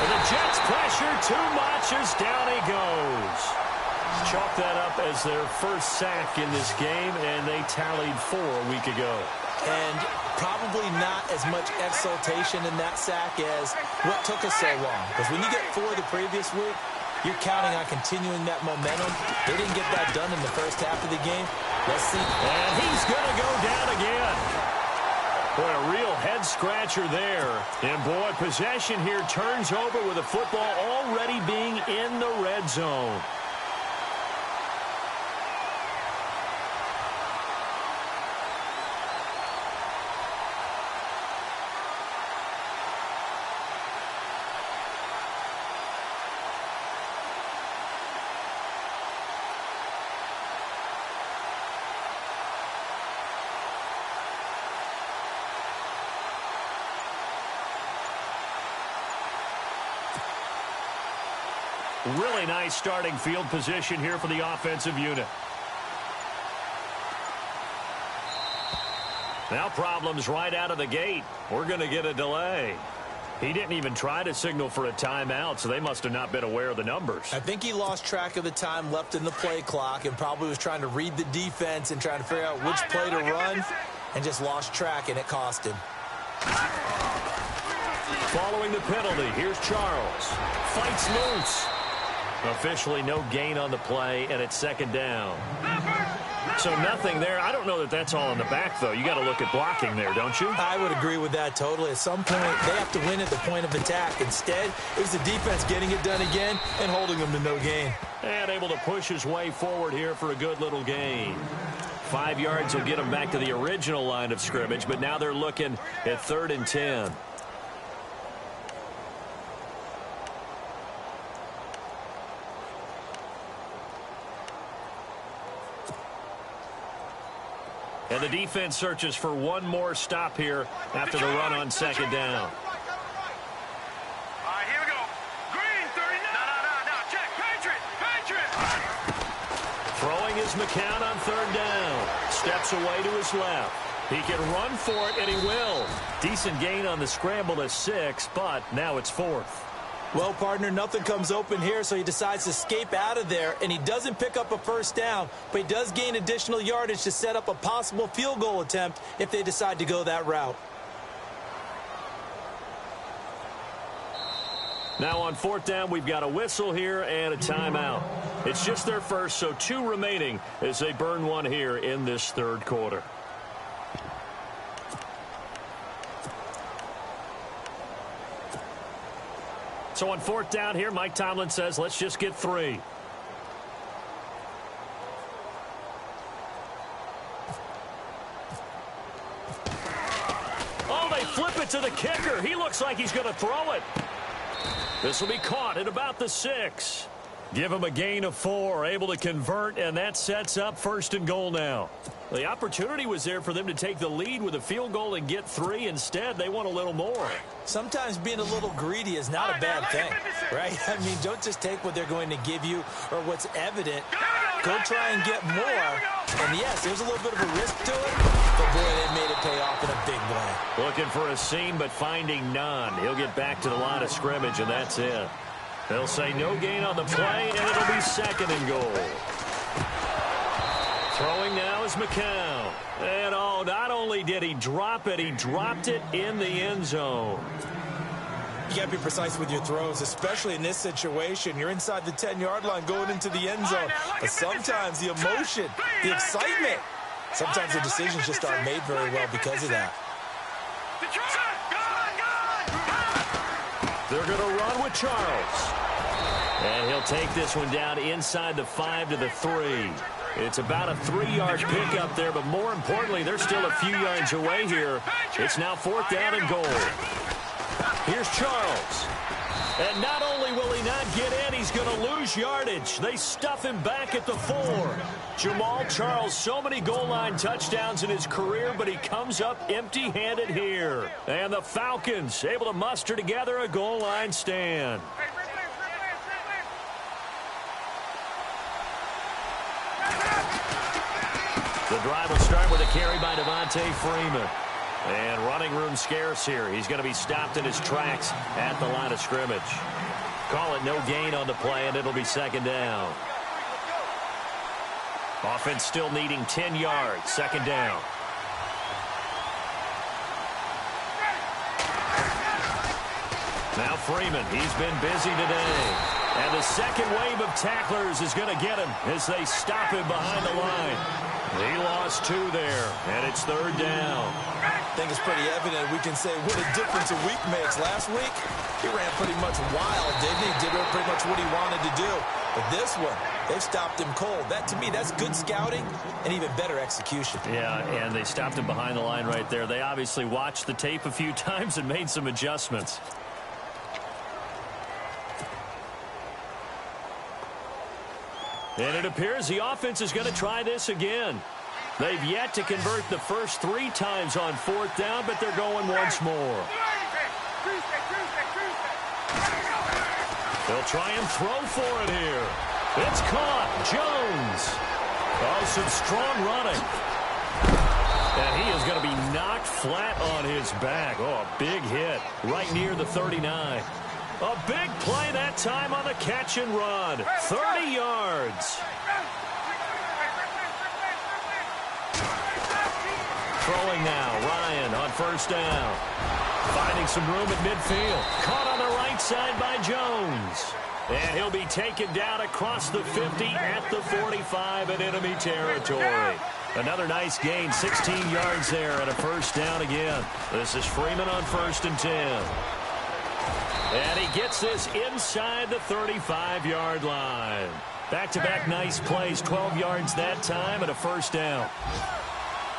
And the Jets pressure too much as down he goes. Chalk that up as their first sack in this game, and they tallied 4 a week ago. And probably not as much exultation in that sack as what took us so long. Because when you get 4 the previous week, you're counting on continuing that momentum. They didn't get that done in the first half of the game. Let's see. And he's going to go down again. Boy, a real head-scratcher there. And, boy, possession here turns over with the football already being in the red zone. Really nice starting field position here for the offensive unit. Now problems right out of the gate. We're going to get a delay. He didn't even try to signal for a timeout, so they must have not been aware of the numbers. I think he lost track of the time left in the play clock and probably was trying to read the defense and trying to figure out which play to run and just lost track, and it cost him. Following the penalty, here's Charles. Fights loose. Officially no gain on the play, and it's second down. So nothing there. I don't know that that's all in the back, though. You got to look at blocking there, don't you? I would agree with that totally. At some point, they have to win at the point of attack. Instead, it was the defense getting it done again and holding them to no gain. And able to push his way forward here for a good little gain. 5 yards will get them back to the original line of scrimmage, but now they're looking at 3rd and 10. And the defense searches for one more stop here after the run on second down. All right, here we go. Green, 39. No. Check. Patriot. Throwing is McCown on 3rd down. Steps away to his left. He can run for it, and he will. Decent gain on the scramble to 6, but now it's 4th. Well, partner, nothing comes open here, so he decides to escape out of there, and he doesn't pick up a first down, but he does gain additional yardage to set up a possible field goal attempt if they decide to go that route. Now on 4th down, we've got a whistle here and a timeout. It's just their first, so 2 remaining as they burn one here in this 3rd quarter. So on 4th down here, Mike Tomlin says, let's just get 3. Oh, they flip it to the kicker. He looks like he's going to throw it. This will be caught at about the 6. Give him a gain of 4, able to convert, and that sets up 1st and goal now. The opportunity was there for them to take the lead with a field goal and get 3. Instead, they want a little more. Sometimes being a little greedy is not a bad thing, right? I mean, don't just take what they're going to give you or what's evident. Go try and get more. And, yes, there's a little bit of a risk to it, but, boy, they made it pay off in a big way. Looking for a seam, but finding none. He'll get back to the line of scrimmage, and that's it. They'll say no gain on the play, and it'll be 2nd and goal. Throwing now is McCown. And, oh, not only did he drop it, he dropped it in the end zone. You got to be precise with your throws, especially in this situation. You're inside the 10-yard line going into the end zone. But sometimes the emotion, the excitement, sometimes the decisions just aren't made very well because of that. They're going to run with Charles. And he'll take this one down inside the 5 to the 3. It's about a 3-yard pickup there, but more importantly, they're still a few yards away here. It's now 4th down and goal. Here's Charles. And not only will he not get in, he's going to lose yardage. They stuff him back at the 4. Jamal Charles, so many goal line touchdowns in his career, but he comes up empty-handed here. And the Falcons able to muster together a goal line stand. The drive will start with a carry by Devontae Freeman. And running room scarce here. He's going to be stopped in his tracks at the line of scrimmage. Call it no gain on the play, and it'll be 2nd down. Offense still needing 10 yards. 2nd down. Now Freeman, he's been busy today. And the second wave of tacklers is going to get him as they stop him behind the line. He lost 2 there, and it's 3rd down. I think it's pretty evident we can say what a difference a week makes. Last week, he ran pretty much wild, didn't he? Did pretty much what he wanted to do. But this one, they've stopped him cold. That, to me, that's good scouting and even better execution. Yeah, and they stopped him behind the line right there. They obviously watched the tape a few times and made some adjustments. And it appears the offense is going to try this again. They've yet to convert the first 3 times on 4th down, but they're going once more. They'll try and throw for it here. It's caught. Jones. Oh, some strong running. And he is going to be knocked flat on his back. Oh, a big hit right near the 39. A big play that time on the catch and run. 30 yards. Throwing now. Ryan on first down. Finding some room at midfield. Caught on the right side by Jones. And he'll be taken down across the 50 at the 45 in enemy territory. Another nice gain, 16 yards there and a first down again. This is Freeman on 1st and 10. And he gets this inside the 35-yard line. Back-to-back nice plays, 12 yards that time and a first down.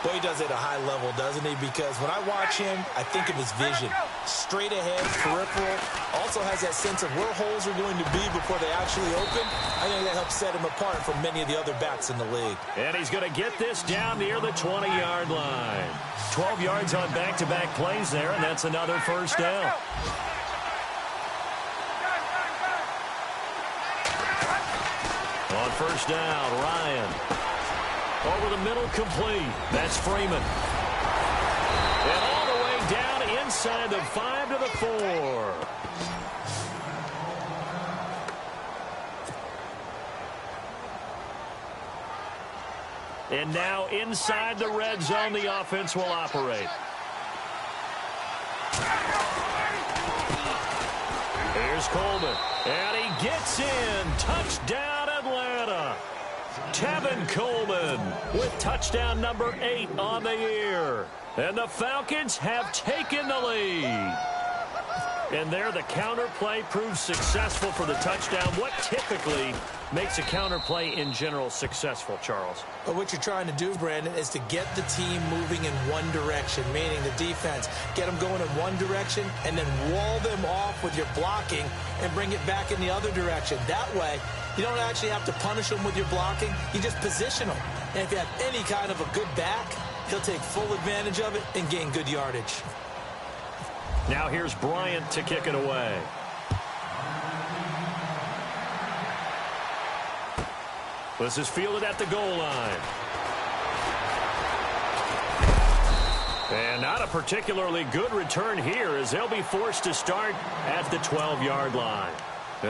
Boy, he does it at a high level, doesn't he? Because when I watch him, I think of his vision. Straight ahead, peripheral. Also has that sense of where holes are going to be before they actually open. I think that helps set him apart from many of the other backs in the league. And he's going to get this down near the 20-yard line. 12 yards on back-to-back plays there, and that's another first down. On first down, Ryan. Over the middle, complete. That's Freeman. And all the way down inside the 5 to the 4. And now inside the red zone, the offense will operate. Here's Coleman. And he gets in. Touchdown, Atlanta. Tevin Coleman with touchdown number 8 on the year. And the Falcons have taken the lead. And there the counter play proves successful for the touchdown. What typically makes a counter play in general successful, Charles? But what you're trying to do, Brandon, is to get the team moving in one direction, meaning the defense. Get them going in one direction and then wall them off with your blocking and bring it back in the other direction. That way, you don't actually have to punish them with your blocking. You just position them. And if you have any kind of a good back, he'll take full advantage of it and gain good yardage. Now here's Bryant to kick it away. This is fielded at the goal line. And not a particularly good return here as they'll be forced to start at the 12-yard line.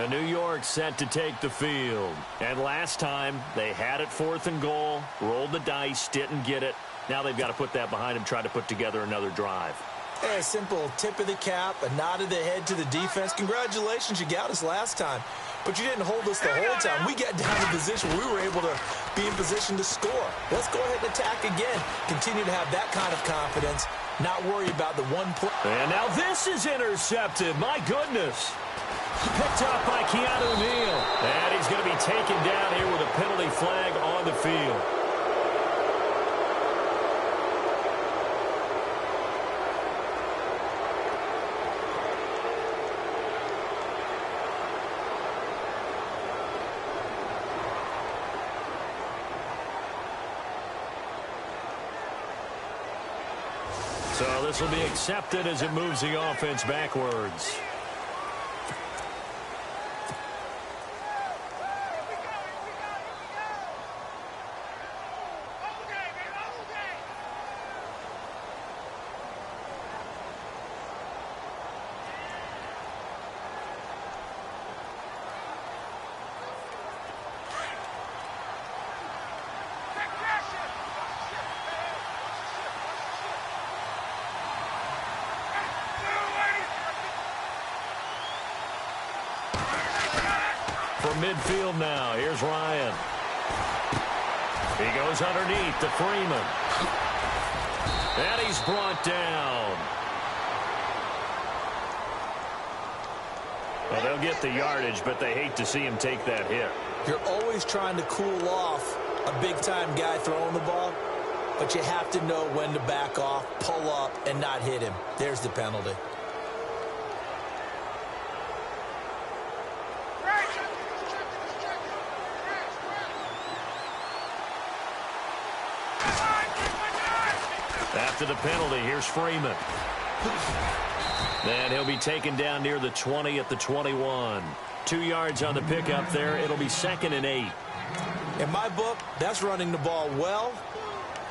New York set to take the field. And last time they had it 4th and goal, rolled the dice, didn't get it. Now they've got to put that behind them, try to put together another drive. Hey, a simple tip of the cap, a nod of the head to the defense. Congratulations, you got us last time. But you didn't hold us the whole time. We got down in position where we were able to be in position to score. Let's go ahead and attack again. Continue to have that kind of confidence, not worry about the one play. And now this is intercepted. My goodness. Picked up by Keanu Neal. And he's going to be taken down here with a penalty flag on the field. So this will be accepted as it moves the offense backwards. Midfield now. Here's Ryan. He goes underneath to Freeman. And he's brought down. Well, they'll get the yardage, but they hate to see him take that hit. You're always trying to cool off a big-time guy throwing the ball, but you have to know when to back off, pull up, and not hit him. There's the penalty. After the penalty, here's Freeman. And he'll be taken down near the 20 at the 21. 2 yards on the pickup there. It'll be 2nd and 8. In my book, that's running the ball well,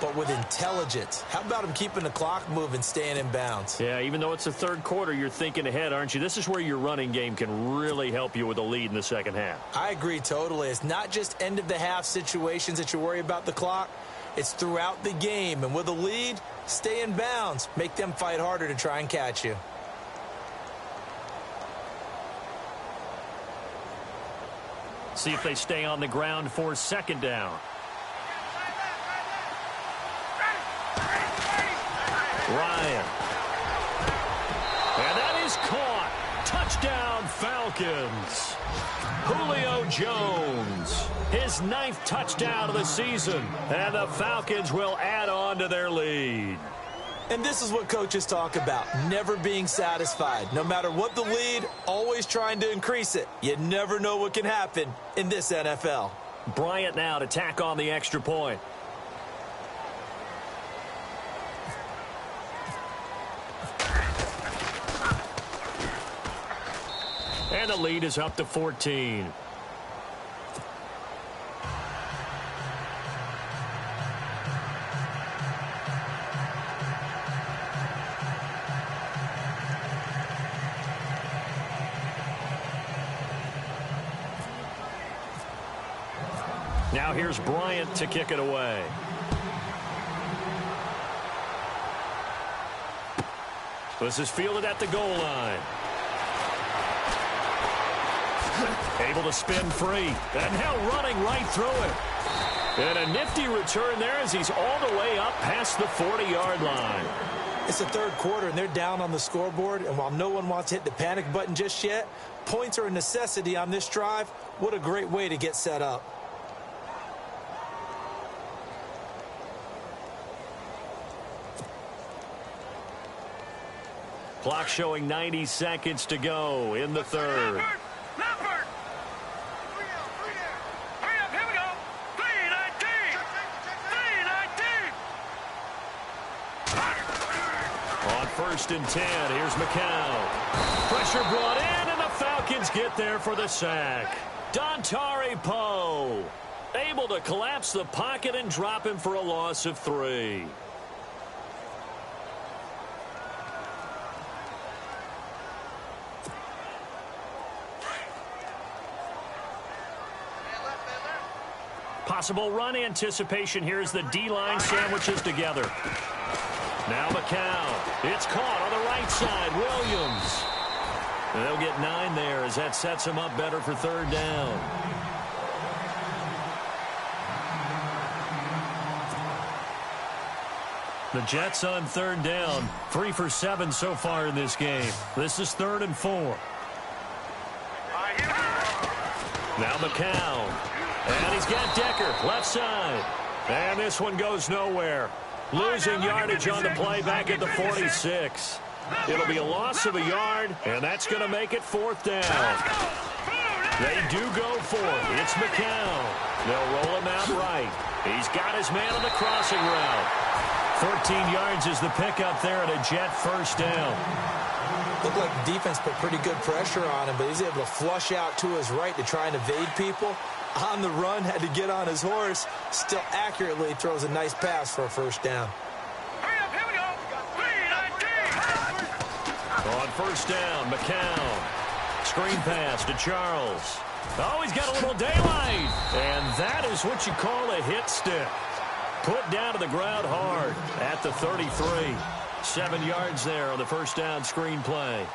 but with intelligence. How about him keeping the clock moving, staying in bounds? Yeah, even though it's the third quarter, you're thinking ahead, aren't you? This is where your running game can really help you with a lead in the second half. I agree totally. It's not just end-of-the-half situations that you worry about the clock. It's throughout the game. And with a lead, stay in bounds. Make them fight harder to try and catch you. See if they stay on the ground for 2nd down. Ryan. And that is caught. Touchdown, Falcons. Julio Jones, his 9th touchdown of the season. And the Falcons will add on to their lead. And this is what coaches talk about, never being satisfied. No matter what the lead, always trying to increase it. You never know what can happen in this NFL. Bryant now to tack on the extra point. And the lead is up to 14. Now here's Bryant to kick it away. This is fielded at the goal line. Able to spin free. And now running right through it. And a nifty return there as he's all the way up past the 40-yard line. It's the third quarter, and they're down on the scoreboard. And while no one wants to hit the panic button just yet, points are a necessity on this drive. What a great way to get set up. Clock showing 90 seconds to go in the third. On 1st and 10, here's McCown. Pressure brought in, and the Falcons get there for the sack. Dontari Poe able to collapse the pocket and drop him for a loss of 3. Possible run anticipation here as the D-line sandwiches together. Now McCown. It's caught on the right side. Williams. And they'll get 9 there as that sets them up better for 3rd down. The Jets on 3rd down. 3 for 7 so far in this game. This is 3rd and 4. Now McCown. And he's got Decker, left side. And this one goes nowhere. Losing yardage on the play back at the 46. It'll be a loss of a yard, and that's going to make it 4th down. They do go for it. It's McCown. They'll roll him out right. He's got his man on the crossing route. 14 yards is the pickup there at a Jet 1st down. Looked like the defense put pretty good pressure on him, but he's able to flush out to his right to try and evade people. On the run, had to get on his horse. Still accurately throws a nice pass for a 1st down. Hurry up, here we go. On 1st down, McCown. Screen pass to Charles. Oh, he's got a little daylight. And that is what you call a hit stick. Put down to the ground hard at the 33. 7 yards there on the 1st down screen play.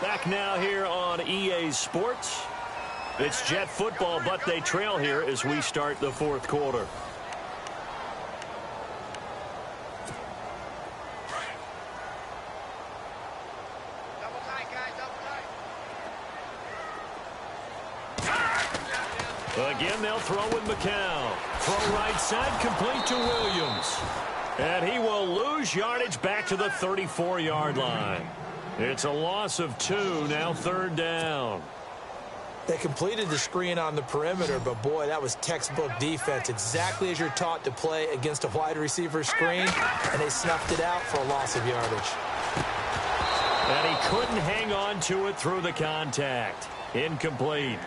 Back now here on EA Sports. It's Jet football, but they trail here as we start the 4th quarter. Again, they'll throw with McCown. Throw right side, complete to Williams. And he will lose yardage back to the 34-yard line. It's a loss of 2, now 3rd down. They completed the screen on the perimeter, but boy, that was textbook defense, exactly as you're taught to play against a wide receiver screen, and they snuffed it out for a loss of yardage. And he couldn't hang on to it through the contact. Incomplete.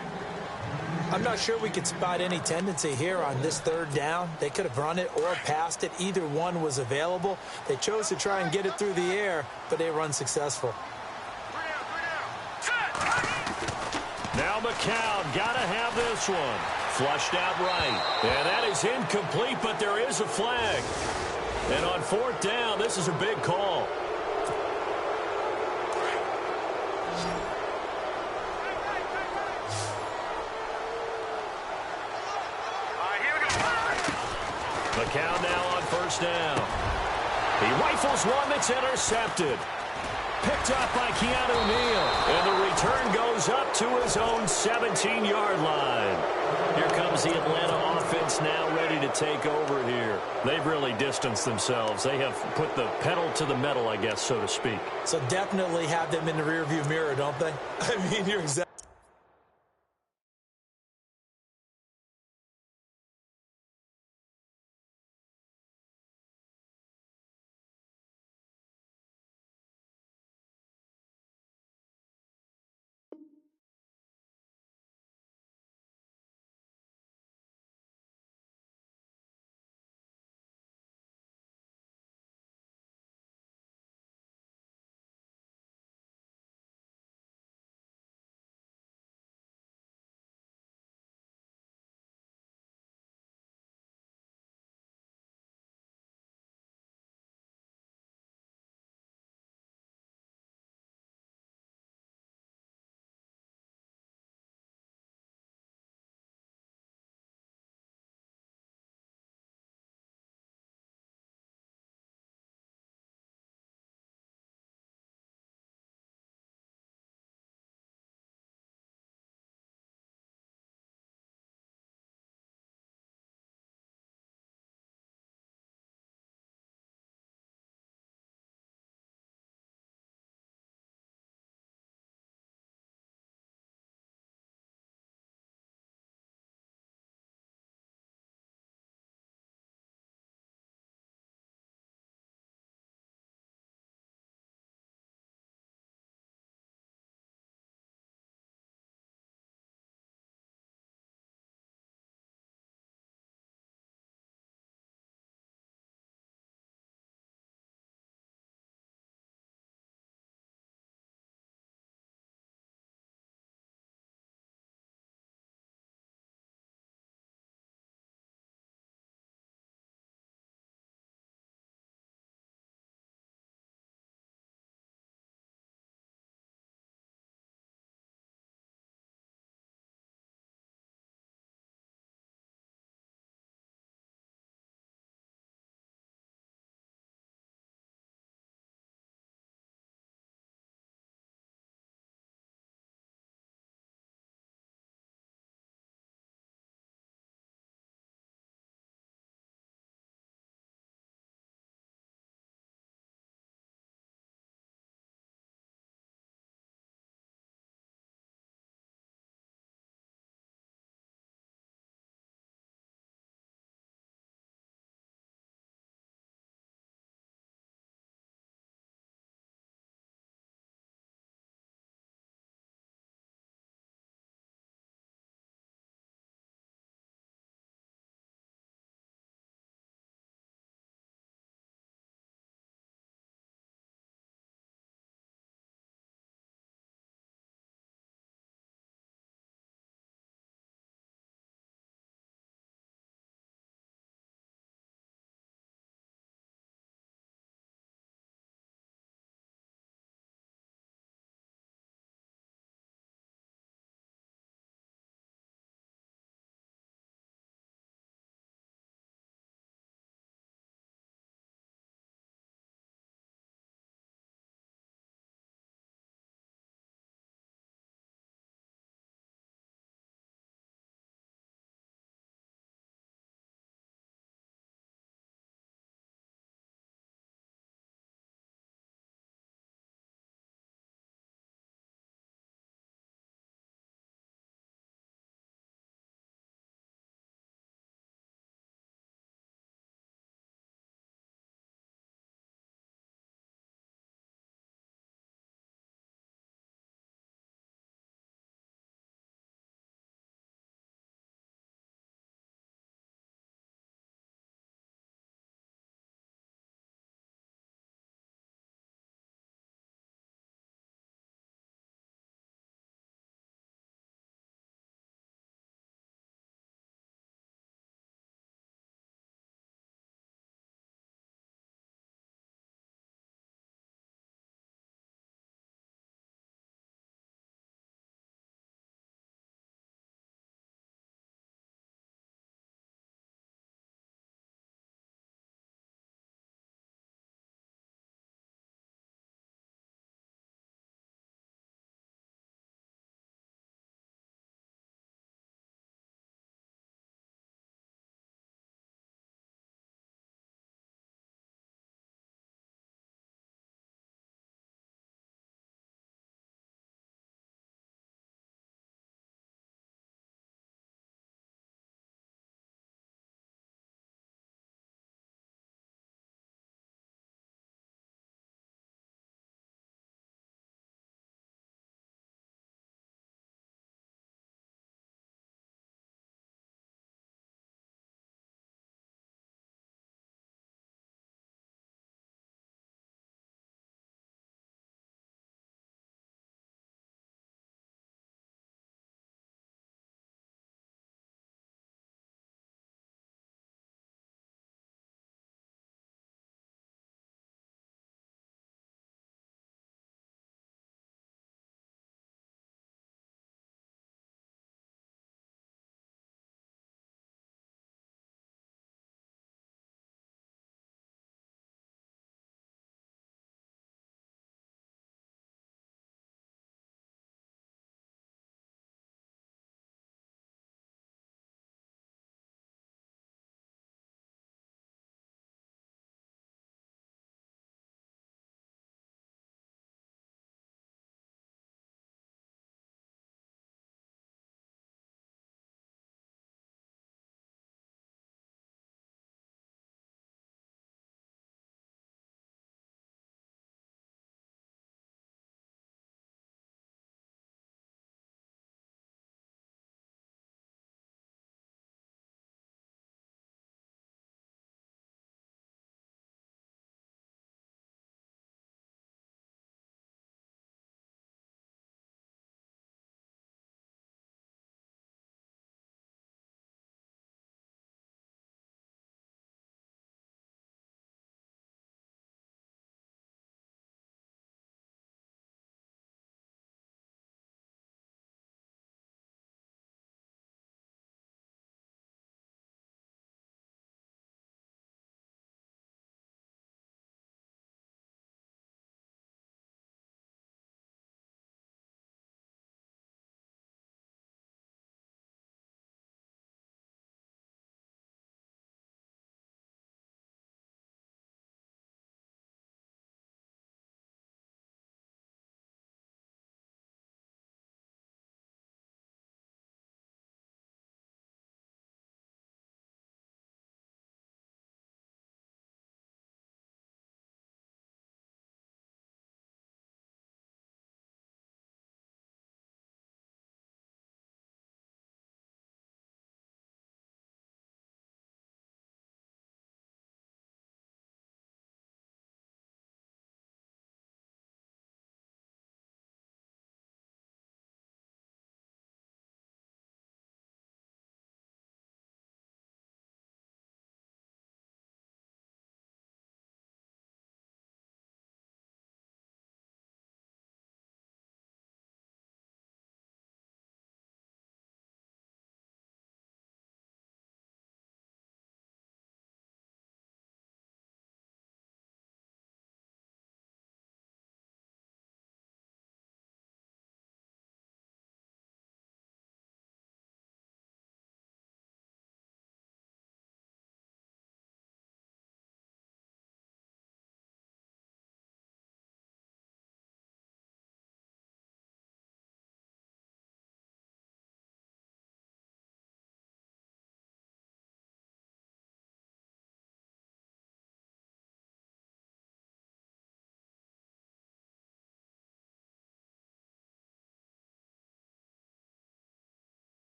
I'm not sure we could spot any tendency here on this third down. They could have run it or passed it. Either one was available. They chose to try and get it through the air, but they were unsuccessful. Now McCown got to have this one. Flushed out right. And that is incomplete, but there is a flag. And on fourth down, this is a big call. McCown now on first down. He rifles one that's intercepted. Picked up by Keanu Neal. And the return goes up to his own 17-yard line. Here comes the Atlanta offense now ready to take over here. They've really distanced themselves. They have put the pedal to the metal, I guess, so to speak. So definitely have them in the rearview mirror, don't they? I mean, you're exactly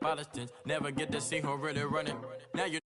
Protestants never get to see who really running. Now you